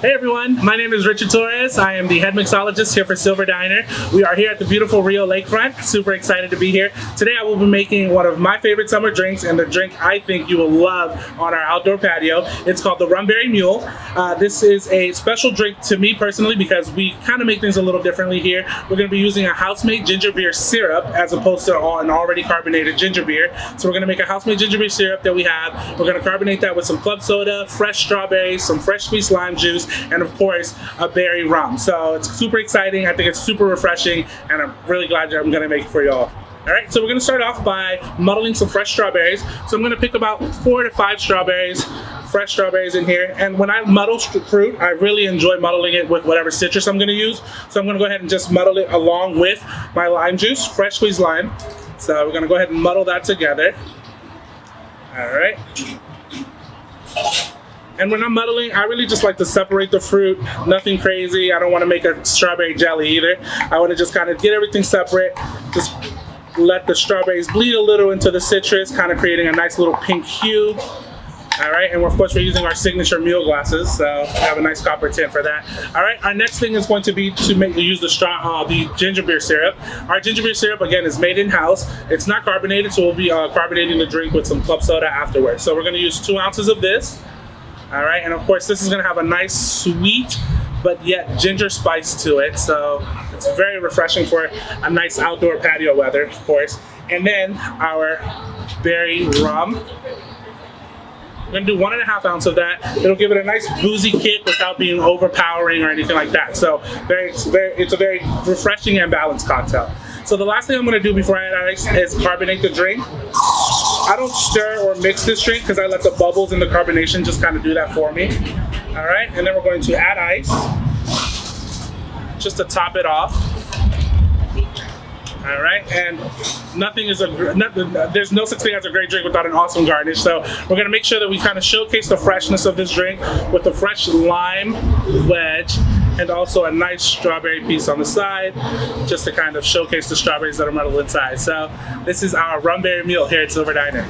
Hey everyone, my name is Richard Torres. I am the head mixologist here for Silver Diner. We are here at the beautiful Rio Lakefront. Super excited to be here. Today I will be making one of my favorite summer drinks and the drink I think you will love on our outdoor patio. It's called the Rum Berry Mule. This is a special drink to me personally because we kind of make things a little differently here. We're going to be using a house-made ginger beer syrup as opposed to an already carbonated ginger beer. So we're going to make a house-made ginger beer syrup that we have. We're going to carbonate that with some club soda, fresh strawberries, some fresh squeezed lime juice, and of course a berry rum. So it's super exciting. I think it's super refreshing, and I'm really glad that I'm going to make it for y'all. All right, so we're going to start off by muddling some fresh strawberries. So I'm going to pick about 4 to 5 strawberries, fresh strawberries in here. And when I muddle fruit, I really enjoy muddling it with whatever citrus I'm going to use. So I'm going to go ahead and just muddle it along with my lime juice, fresh squeezed lime. So we're going to go ahead and muddle that together. All right. And when I'm muddling, I really just like to separate the fruit. Nothing crazy. I don't want to make a strawberry jelly either. I want to just kind of get everything separate. Just let the strawberries bleed a little into the citrus, kind of creating a nice little pink hue. All right, and of course we're using our signature mule glasses, so we have a nice copper tint for that. All right, our next thing is going to be to use the ginger beer syrup. Our ginger beer syrup, again, is made in-house. It's not carbonated, so we'll be carbonating the drink with some club soda afterwards. So we're going to use 2 ounces of this. All right, and of course this is going to have a nice sweet but yet ginger spice to it, so it's very refreshing for a nice outdoor patio weather, of course. And then our berry rum. We're going to do 1.5 ounces of that. It'll give it a nice boozy kick without being overpowering or anything like that. So it's a very refreshing and balanced cocktail. So the last thing I'm going to do before I add ice is carbonate the drink. I don't stir or mix this drink because I let the bubbles in the carbonation just kind of do that for me. All right, and then we're going to add ice just to top it off. All right, and there's no such thing as a great drink without an awesome garnish. So we're gonna make sure that we kind of showcase the freshness of this drink with the fresh lime wedge and also a nice strawberry piece on the side, just to kind of showcase the strawberries that are muddled inside. So this is our Rum Berry Mule here at Silver Diner.